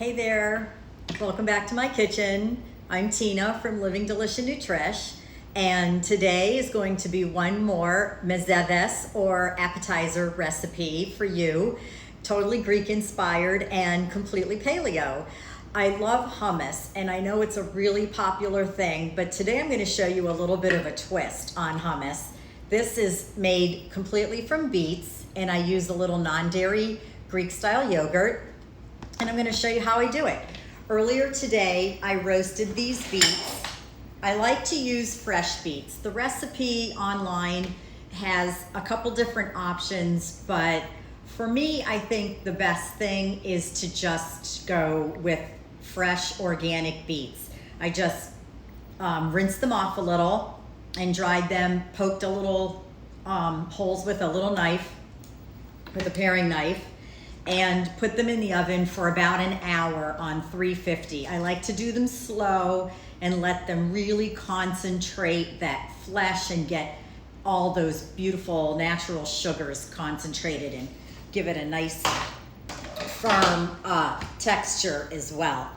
Hey there, welcome back to my kitchen. I'm Tina from Living Delicious Nutrish, and today is going to be one more Mezethes or appetizer recipe for you. Totally Greek inspired and completely paleo. I love hummus, and I know it's a really popular thing, but today I'm going to show you a little bit of a twist on hummus. This is made completely from beets, and I use a little non-dairy Greek style yogurt. And I'm going to show you how I do it. Earlier today, I roasted these beets. I like to use fresh beets. The recipe online has a couple different options, but for me, I think the best thing is to just go with fresh organic beets. I just rinsed them off a little and dried them, poked a little holes with a little knife, with a paring knife, and put them in the oven for about an hour on 350. I like to do them slow and let them really concentrate that flesh and get all those beautiful natural sugars concentrated and give it a nice firm texture as well.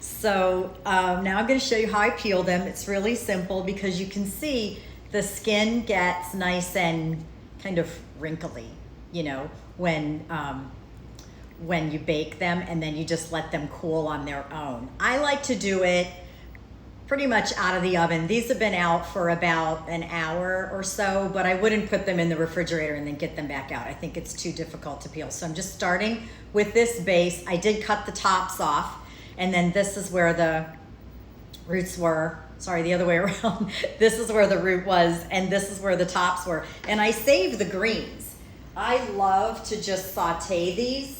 So now I'm going to show you how I peel them. It's really simple because you can see the skin gets nice and kind of wrinkly, you know, when you bake them, and then you just let them cool on their own. I like to do it pretty much out of the oven. These have been out for about an hour or so, but I wouldn't put them in the refrigerator and then get them back out. I think it's too difficult to peel. So I'm just starting with this base. I did cut the tops off, and then this is where the roots were. Sorry, the other way around. This is where the root was, and this is where the tops were. And I saved the greens. I love to just saute these,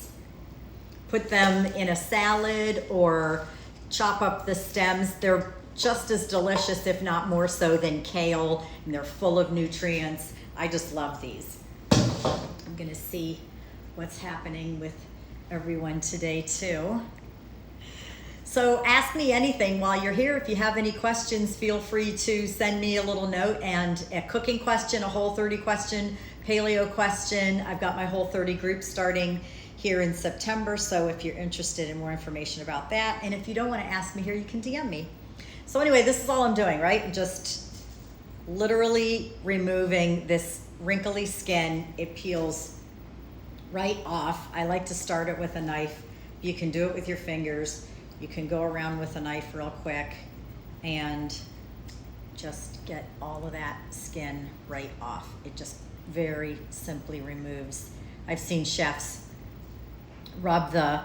put them in a salad or chop up the stems. They're just as delicious, if not more so, than kale, and they're full of nutrients. I just love these. I'm gonna see what's happening with everyone today too. So ask me anything while you're here. If you have any questions, feel free to send me a little note, and a cooking question, a Whole30 question, paleo question. I've got my Whole30 group starting here in September, so if you're interested in more information about that, and if you don't want to ask me here, you can DM me. So anyway, this is all I'm doing, right? Just literally removing this wrinkly skin. It peels right off. I like to start it with a knife. You can do it with your fingers. You can go around with a knife real quick and just get all of that skin right off. It just very simply removes. I've seen chefs rub the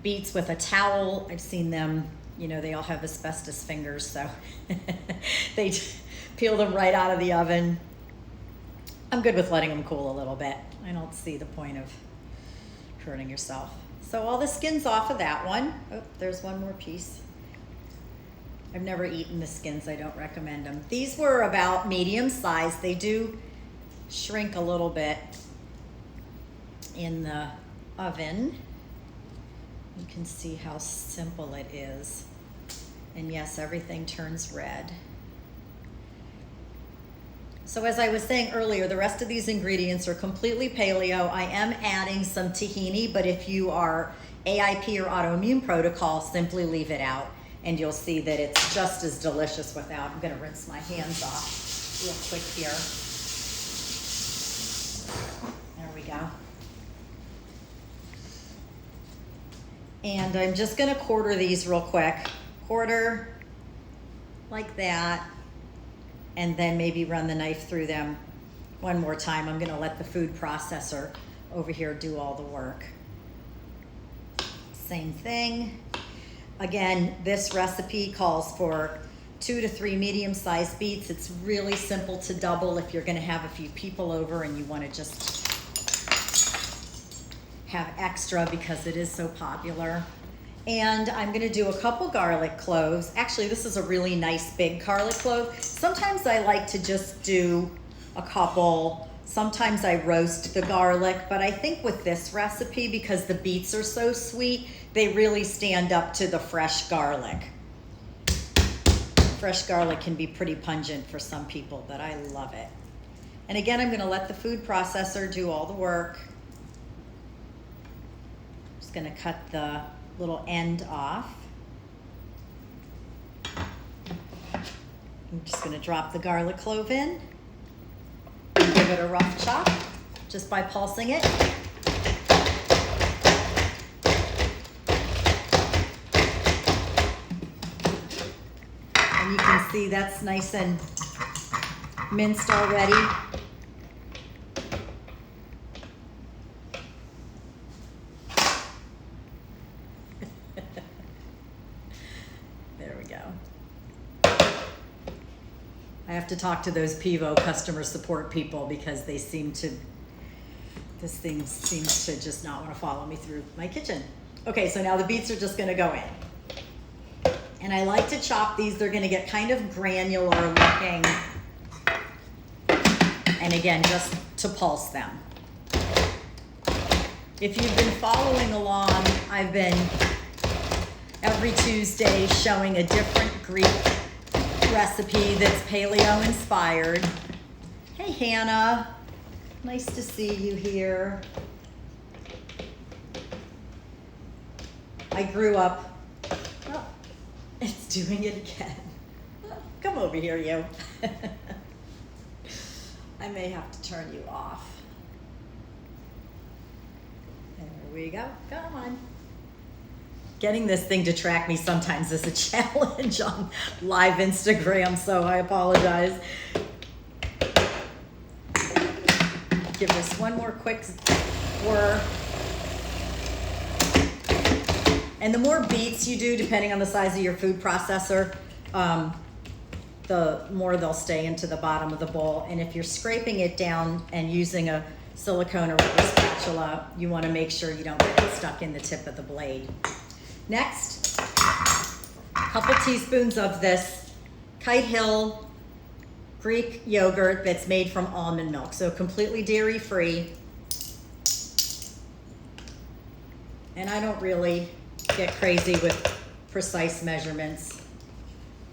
beets with a towel. I've seen them, you know, they all have asbestos fingers, so they peel them right out of the oven. I'm good with letting them cool a little bit. I don't see the point of hurting yourself. So all the skin's off of that one. Oh, there's one more piece. I've never eaten the skins. I don't recommend them. These were about medium size. They do shrink a little bit in the oven. You can see how simple it is. And yes, everything turns red. So as I was saying earlier, the rest of these ingredients are completely paleo. I am adding some tahini, but if you are AIP or autoimmune protocol, simply leave it out, and you'll see that it's just as delicious without. I'm gonna rinse my hands off real quick here. There we go. And I'm just gonna quarter these real quick. Quarter like that, and then maybe run the knife through them one more time. I'm gonna let the food processor over here do all the work. Same thing. Again, this recipe calls for 2 to 3 medium-sized beets. It's really simple to double if you're gonna have a few people over and you wanna just have extra because it is so popular. And I'm gonna do a couple garlic cloves. Actually, this is a really nice big garlic clove. Sometimes I like to just do a couple. Sometimes I roast the garlic, but I think with this recipe, because the beets are so sweet, they really stand up to the fresh garlic. Fresh garlic can be pretty pungent for some people, but I love it. And again, I'm gonna let the food processor do all the work. Just gonna cut the little end off. I'm just gonna drop the garlic clove in and give it a rough chop just by pulsing it. And you can see that's nice and minced already. There we go. I have to talk to those Pivo customer support people because they seem to, this thing seems to just not want to follow me through my kitchen. Okay, so now the beets are just gonna go in. And I like to chop these, they're gonna get kind of granular looking. And again, just to pulse them. If you've been following along, I've been every Tuesday showing a different Greek recipe that's paleo inspired. Hey Hannah, nice to see you here. I grew up, oh, it's doing it again. Come over here, you. I may have to turn you off. There we go, come on. Getting this thing to track me sometimes is a challenge on live Instagram, so I apologize. Give this one more quick whir. And the more beets you do, depending on the size of your food processor, the more they'll stay into the bottom of the bowl. And if you're scraping it down and using a silicone or rubber spatula, you want to make sure you don't get it stuck in the tip of the blade. Next, a couple teaspoons of this Kite Hill Greek yogurt that's made from almond milk, so completely dairy-free. And I don't really get crazy with precise measurements.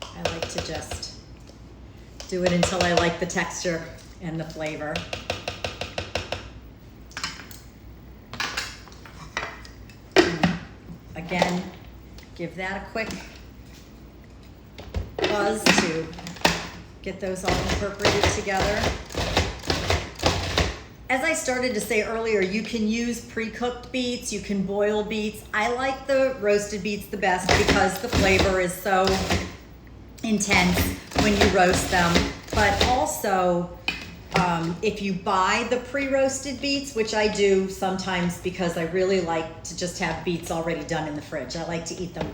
I like to just do it until I like the texture and the flavor. Again, give that a quick buzz to get those all incorporated together. As I started to say earlier, you can use pre-cooked beets, you can boil beets. I like the roasted beets the best because the flavor is so intense when you roast them. But also, if you buy the pre-roasted beets, which I do sometimes because I really like to just have beets already done in the fridge. I like to eat them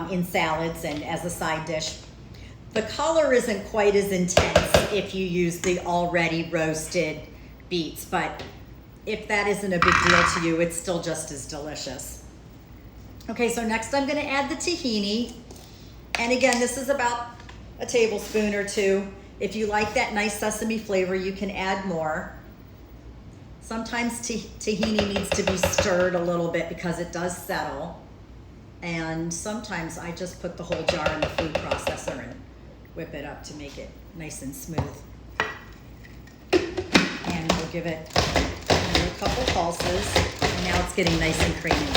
in salads and as a side dish. The color isn't quite as intense if you use the already roasted beets, but if that isn't a big deal to you, it's still just as delicious. Okay, so next I'm gonna add the tahini. And again, this is about a tablespoon or two. If you like that nice sesame flavor, you can add more. Sometimes tahini needs to be stirred a little bit because it does settle. And sometimes I just put the whole jar in the food processor and whip it up to make it nice and smooth. And we'll give it a couple pulses. And now it's getting nice and creamy.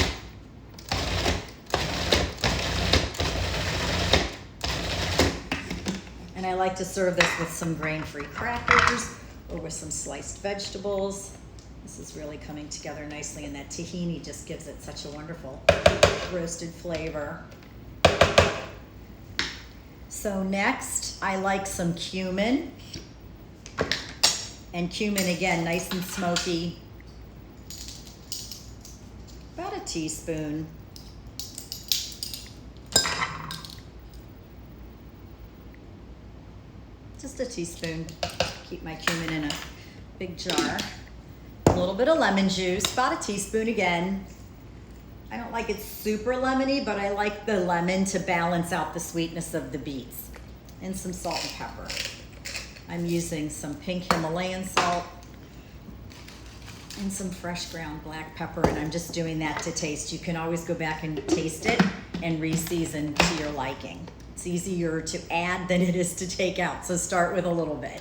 And I like to serve this with some grain-free crackers or with some sliced vegetables. This is really coming together nicely, and that tahini just gives it such a wonderful roasted flavor. So next, I like some cumin. And cumin, again, nice and smoky. About a teaspoon. Just a teaspoon. Keep my cumin in a big jar. A little bit of lemon juice, about a teaspoon again. I don't like it super lemony, but I like the lemon to balance out the sweetness of the beets. And some salt and pepper. I'm using some pink Himalayan salt and some fresh ground black pepper, and I'm just doing that to taste. You can always go back and taste it and re-season to your liking. It's easier to add than it is to take out, so start with a little bit.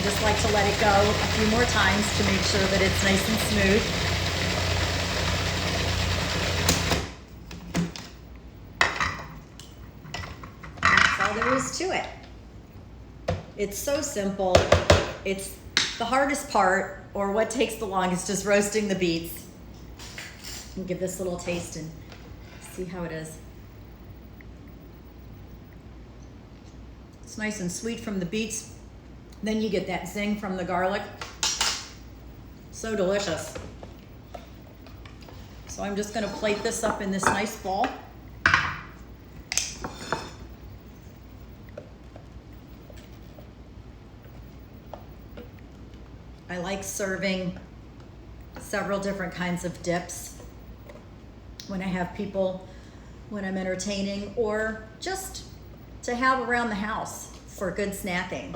just like to let it go a few more times to make sure that it's nice and smooth. That's all there is to it. It's so simple. It's the hardest part, or what takes the longest, is roasting the beets. I'll give this a little taste and see how it is. It's nice and sweet from the beets. Then you get that zing from the garlic. So delicious. So I'm just gonna plate this up in this nice bowl. I like serving several different kinds of dips when I have people, when I'm entertaining, or just to have around the house for good snacking.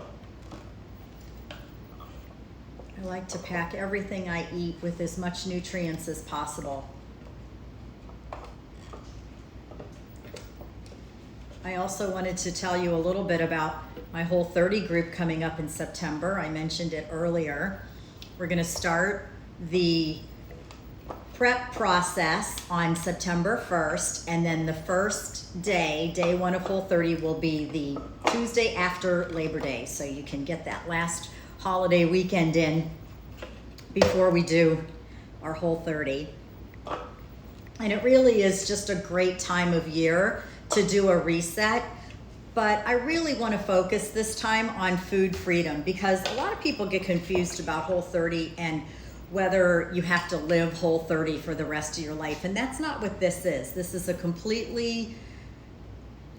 I like to pack everything I eat with as much nutrients as possible. I also wanted to tell you a little bit about my Whole30 group coming up in September. I mentioned it earlier. We're gonna start the prep process on September 1st, and then the first day, day one of Whole30, will be the Tuesday after Labor Day. So you can get that last holiday weekend in before we do our Whole30. And it really is just a great time of year to do a reset. But I really want to focus this time on food freedom, because a lot of people get confused about Whole30 and whether you have to live Whole30 for the rest of your life. And that's not what this is. This is a completely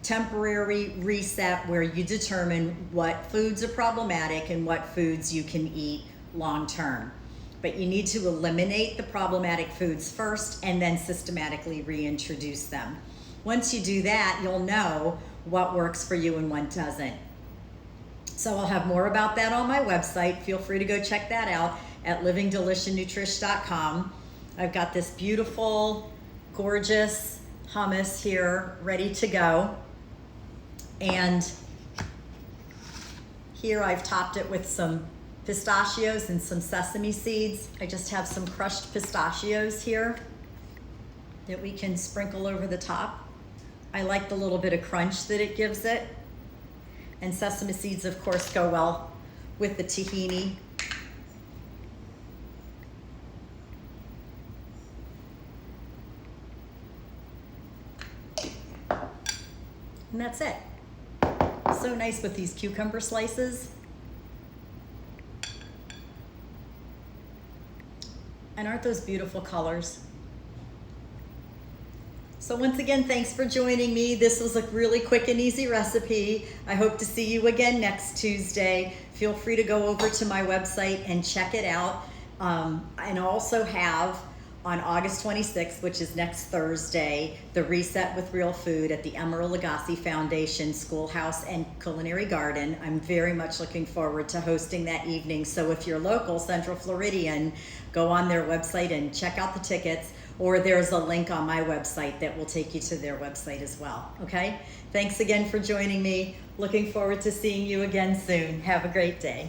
temporary reset where you determine what foods are problematic and what foods you can eat long term. But you need to eliminate the problematic foods first and then systematically reintroduce them. Once you do that, you'll know what works for you and what doesn't. So I'll have more about that on my website. Feel free to go check that out at livingdeliciousnutrish.com. I've got this beautiful, gorgeous hummus here ready to go. And here I've topped it with some pistachios and some sesame seeds. I just have some crushed pistachios here that we can sprinkle over the top. I like the little bit of crunch that it gives it. And sesame seeds, of course, go well with the tahini. And that's it. So nice with these cucumber slices. And aren't those beautiful colors? So once again, thanks for joining me. This was a really quick and easy recipe. I hope to see you again next Tuesday. Feel free to go over to my website and check it out. And I also have on August 26th, which is next Thursday, the Reset with Real Food at the Emeril Lagasse Foundation Schoolhouse and Culinary Garden. I'm very much looking forward to hosting that evening. So if you're local, Central Floridian, go on their website and check out the tickets, or there's a link on my website that will take you to their website as well, okay? Thanks again for joining me. Looking forward to seeing you again soon. Have a great day.